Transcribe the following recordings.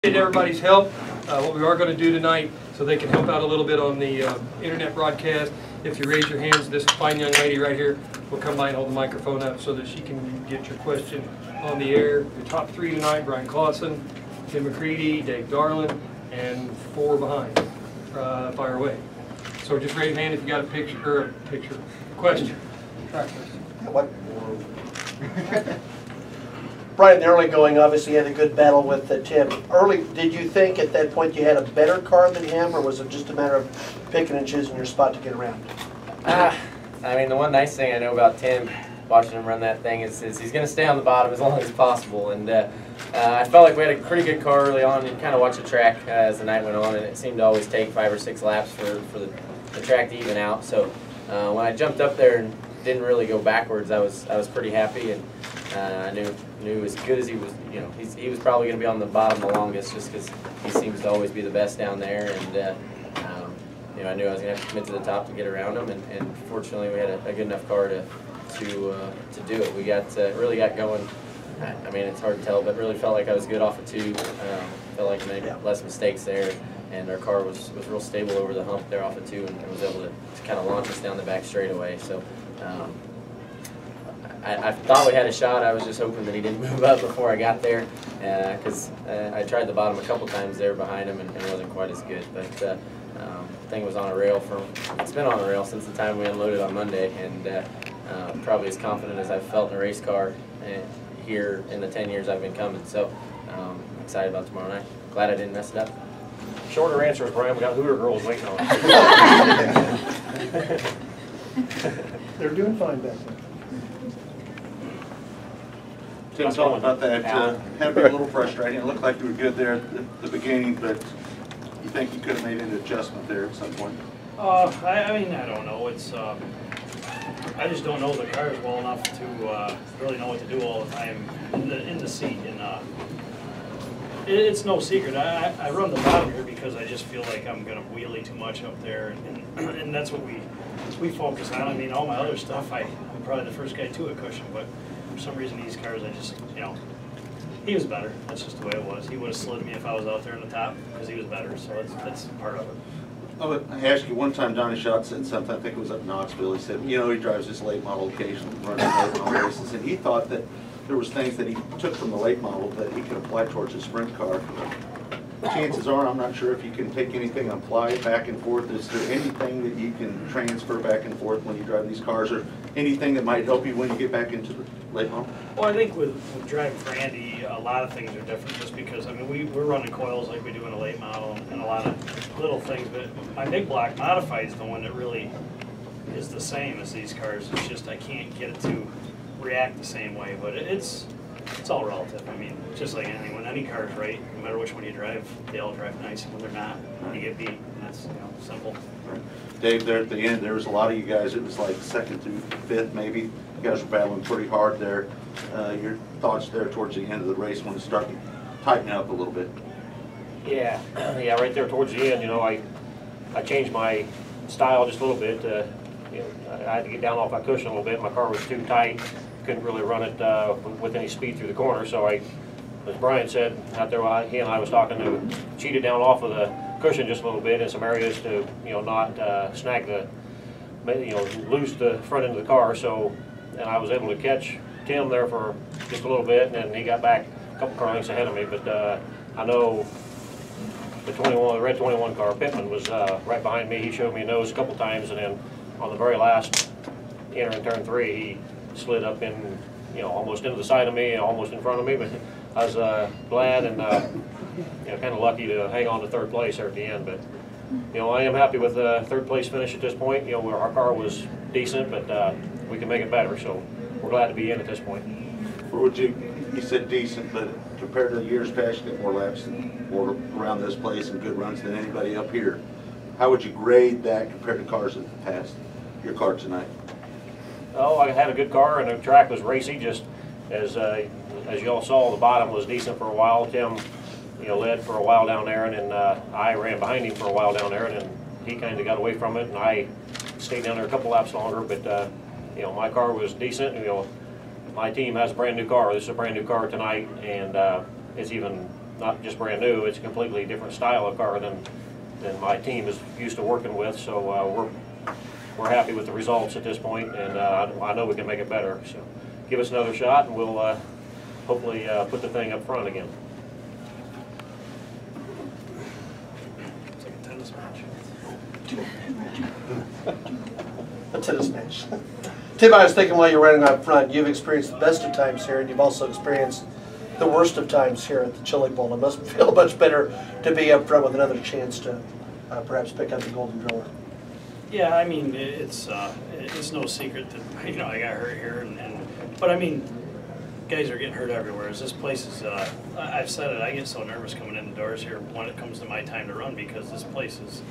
Everybody's help. What we are going to do tonight, so they can help out a little bit on the internet broadcast. If you raise your hands, this fine young lady right here will come by and hold the microphone up so that she can get your question on the air. Your top three tonight: Bryan Clauson, Tim McCreadie, Dave Darland, and four behind. Fire away. So just raise your hand if you got a question. What? Bryan, the early going, obviously had a good battle with Tim. Early, did you think at that point you had a better car than him, or was it just a matter of picking and choosing your spot to get around? I mean, the one nice thing I know about Tim, watching him run that thing, is he's going to stay on the bottom as long as possible. And I felt like we had a pretty good car early on, and kind of watched the track as the night went on, and it seemed to always take 5 or 6 laps for the track to even out. So when I jumped up there and didn't really go backwards, I was pretty happy, and I knew as good as he was, he was probably going to be on the bottom the longest, just because he seems to always be the best down there, and I knew I was going to have to commit to the top to get around him, and fortunately we had a good enough car to do it. We really got going. I mean, it's hard to tell, but really felt like I was good off of 2. Felt like I made less mistakes there, and our car was real stable over the hump there off of 2, and was able to kind of launch us down the back straightaway. So. I thought we had a shot. I was just hoping that he didn't move up before I got there, because I tried the bottom a couple times there behind him and it wasn't quite as good. But the thing was on a rail it's been on a rail since the time we unloaded on Monday, and probably as confident as I've felt in a race car here in the 10 years I've been coming. So excited about tomorrow night. Glad I didn't mess it up. Shorter answer is, Bryan, we got Hooter girls waiting on us. They're doing fine back there. Tim, talk about that. Had to be a little frustrating. It looked like you were good there at the beginning, but you think you could have made an adjustment there at some point? I mean, I don't know. It's I just don't know the cars well enough to really know what to do all the time in the seat. And it's no secret. I run the bottom here because I just feel like I'm going to wheelie too much up there, and that's what we focus on. I mean, all my other stuff, I'm probably the first guy to a cushion, but for some reason these cars, I just, he was better. That's just the way it was. He would have slid me if I was out there in the top because he was better, so that's part of it. I asked you one time, Donnie Schott said something, I think it was up in Knoxville. He said, he drives this late model occasionally, running late model races, and he thought that there was things that he took from the late model that he could apply towards his sprint car. Chances are, I'm not sure if you can take anything and apply it back and forth. Is there anything that you can transfer back and forth when you drive these cars, or anything that might help you when you get back into the late model? Well, I think with driving for Andy, a lot of things are different just because, I mean, we're running coils like we do in a late model and a lot of little things, but my big block modified is the one that really is the same as these cars. It's just I can't get it to react the same way, but it's all relative. I mean, just like anything, when any car is right, no matter which one you drive, they all drive nice, and when they're not, you get beat. And that's simple. Right. Dave, there at the end, there was a lot of you guys, it was like 2nd through 5th maybe. You guys were battling pretty hard there. Your thoughts there towards the end of the race when it started tightening up a little bit? Yeah, right there towards the end, I changed my style just a little bit. I had to get down off my cushion a little bit. My car was too tight. Couldn't really run it with any speed through the corner, so as Bryan said out there while he and I was talking, to cheated down off of the cushion just a little bit in some areas to not snag lose the front end of the car. So, and I was able to catch Tim there for just a little bit, and then he got back a couple car lengths ahead of me. But I know the red 21 car, Pittman, was right behind me. He showed me a nose a couple times, and then on the very last entering turn 3, he slid up in, almost into the side of me, almost in front of me. But I was glad and kind of lucky to hang on to 3rd place there at the end. But I am happy with the 3rd place finish at this point. Where our car was decent, but we can make it better. So we're glad to be in at this point. Or would you said decent, but compared to the years past, you get more laps and more around this place and good runs than anybody up here. How would you grade that compared to cars that passed your car tonight? Oh, I had a good car, and the track was racy. Just as you all saw, the bottom was decent for a while. Tim, led for a while down there, and then I ran behind him for a while down there, and then he kind of got away from it, and I stayed down there a couple laps longer. But my car was decent. My team has a brand new car. This is a brand new car tonight, and it's even not just brand new, it's a completely different style of car than my team is used to working with. So we're happy with the results at this point, and I know we can make it better. So give us another shot, and we'll hopefully put the thing up front again. It's like a tennis match. A tennis match. Tim, I was thinking while you're running up front, you've experienced the best of times here, and you've also experienced the worst of times here at the Chili Bowl. It must feel much better to be up front with another chance to perhaps pick up the Golden Driller. Yeah, I mean, it's no secret that, I got hurt here, but I mean, guys are getting hurt everywhere. This place is, I've said it, I get so nervous coming in the doors here when it comes to my time to run, because this place is,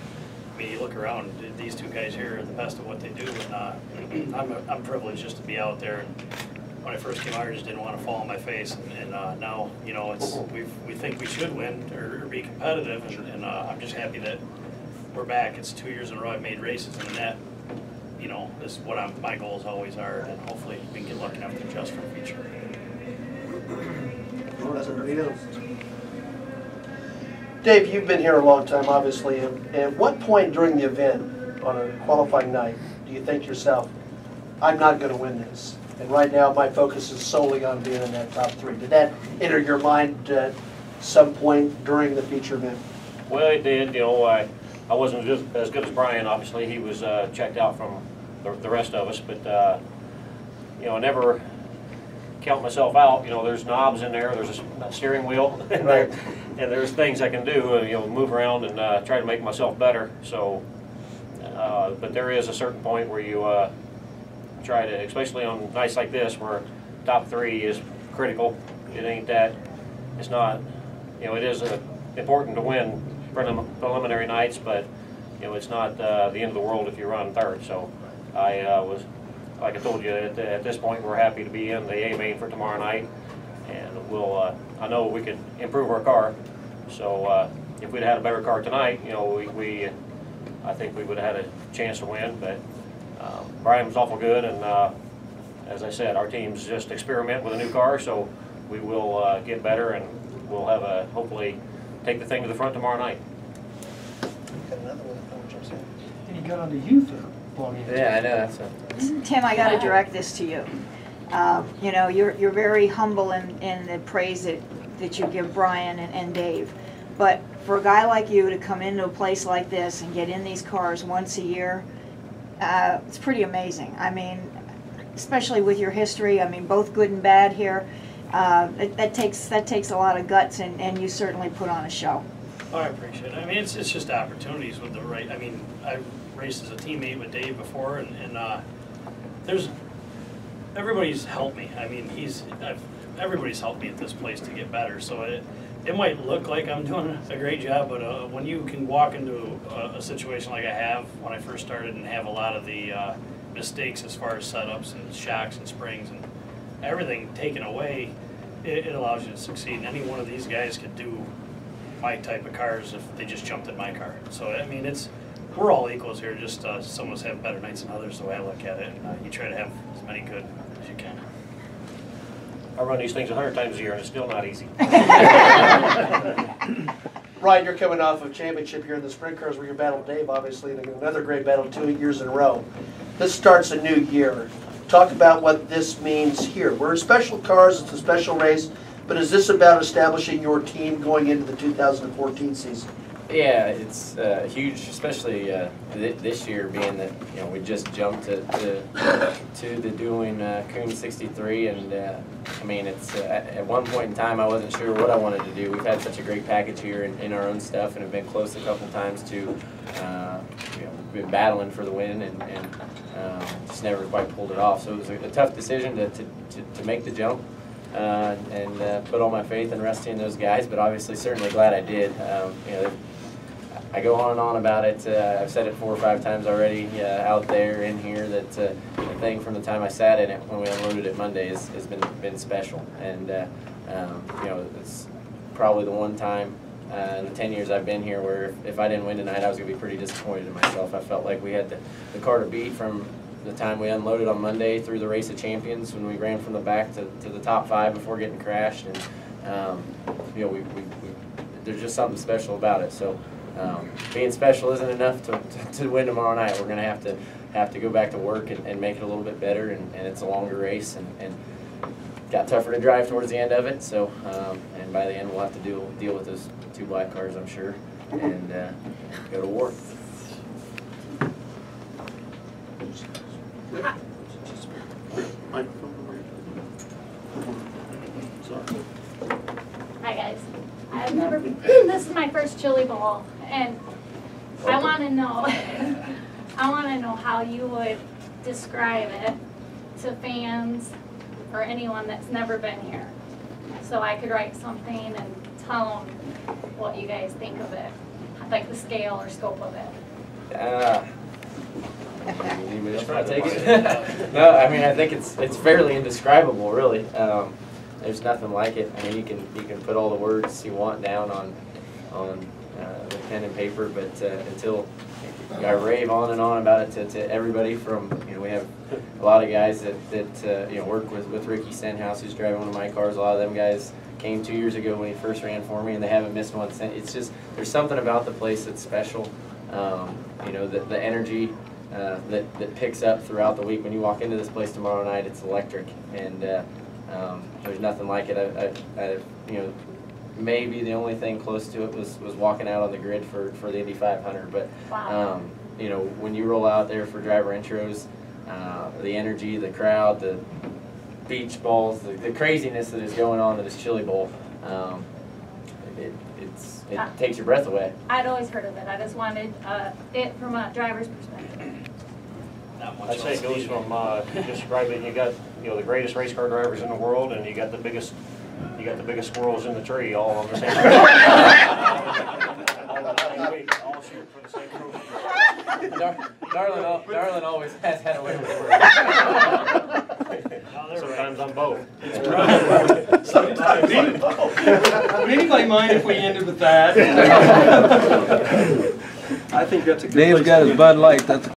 I mean, you look around, these two guys here are the best of what they do, and I'm privileged just to be out there. And when I first came out here, I just didn't want to fall on my face, and now, it's we think we should win or be competitive, and I'm just happy that we're back. It's 2 years in a row I've made races, and that, is what my goals always are, and hopefully we can get lucky enough to adjust for the future. Dave, you've been here a long time, obviously. At what point during the event, on a qualifying night, do you think to yourself, I'm not going to win this, and right now my focus is solely on being in that top 3? Did that enter your mind at some point during the feature event? Well, it did. I wasn't just as good as Bryan. Obviously, he was checked out from the rest of us, but I never count myself out. There's knobs in there. There's a steering wheel, and there's things I can do. Move around and try to make myself better. So, but there is a certain point where you try to, especially on nights like this, where top 3 is critical. It ain't that. It's not. It is important to win preliminary nights, but it's not the end of the world if you run third. So I was, like I told you, at this point we're happy to be in the A main for tomorrow night, and we'll I know we could improve our car. So if we'd had a better car tonight, I think we would have had a chance to win. But Bryan was awful good, and as I said, our team's just experiment with a new car, so we will get better, and we'll have hopefully take the thing to the front tomorrow night. Got another one that jumps in. And he got onto you for belonging. Yeah, I know. That's Tim, I got to direct this to you. You're very humble in the praise that you give Bryan and Dave. But for a guy like you to come into a place like this and get in these cars once a year, it's pretty amazing. I mean, especially with your history, I mean, both good and bad here, that takes a lot of guts, and you certainly put on a show. Oh, I appreciate it. I mean, it's just opportunities with the right. I mean, I've raced as a teammate with Dave before, and everybody's helped me. I mean, everybody's helped me at this place to get better. So it might look like I'm doing a great job, but when you can walk into a situation like I have when I first started and have a lot of the mistakes as far as setups and shocks and springs and everything taken away, it allows you to succeed. And any one of these guys could do my type of cars if they just jumped in my car. So I mean, we're all equals here. Just some of us have better nights than others, the way I look at it. And you try to have as many good as you can. I run these things 100 times a year, and it's still not easy. Ryan, you're coming off of championship here in the sprint cars where you battled Dave, obviously, and another great battle 2 years in a row. This starts a new year. Talk about what this means here. We're in special cars, it's a special race, but is this about establishing your team going into the 2014 season? Yeah, it's huge, especially this year, being that we just jumped to the doing Coon 63, and I mean, it's at one point in time I wasn't sure what I wanted to do. We've had such a great package here in our own stuff, and have been close a couple times to we've been battling for the win, and just never quite pulled it off. So it was a tough decision to make the jump. And put all my faith and Rusty and those guys, but obviously certainly glad I did. I go on and on about it. I've said it 4 or 5 times already out there, in here, that the thing from the time I sat in it when we unloaded it Monday has been special. And it's probably the one time in the 10 years I've been here where if I didn't win tonight, I was going to be pretty disappointed in myself. I felt like we had the car to beat from the time we unloaded on Monday through the Race of Champions, when we ran from the back to the top 5 before getting crashed, and we there's just something special about it. So being special isn't enough to win tomorrow night. We're going to have to go back to work and make it a little bit better, and it's a longer race and got tougher to drive towards the end of it. So and by the end we'll have to deal with those 2 black cars, I'm sure, and go to war. Hi guys. I've never been, this is my first chili bowl, and I want to know how you would describe it to fans or anyone that's never been here, so I could write something and tell them what you guys think of it, like the scale or scope of it. Anybody else want to take it? No, I mean, I think it's fairly indescribable, really. There's nothing like it. I mean, you can put all the words you want down on the pen and paper, but until I rave on and on about it to everybody from, we have a lot of guys that work with Ricky Stenhouse, who's driving one of my cars. A lot of them guys came 2 years ago when he first ran for me, and they haven't missed one since. It's just, there's something about the place that's special. The energy that picks up throughout the week. When you walk into this place tomorrow night, it's electric, and there's nothing like it. Maybe the only thing close to it was walking out on the grid for the Indy 500. But Wow. When you roll out there for driver intros, the energy, the crowd, the beach balls, the craziness that is going on at this chili bowl, it takes your breath away. I'd always heard of it. I just wanted it from a driver's perspective. I'd say it goes from describing, you got the greatest race car drivers in the world, and you got the biggest squirrels in the tree all on the same race. all the same week, all shooting for the same trophy. Darland always has had a way with words. Sometimes I'm both. Would anybody mind if we ended with that? I think that's a good Dave's place got to his end. Bud Light, that's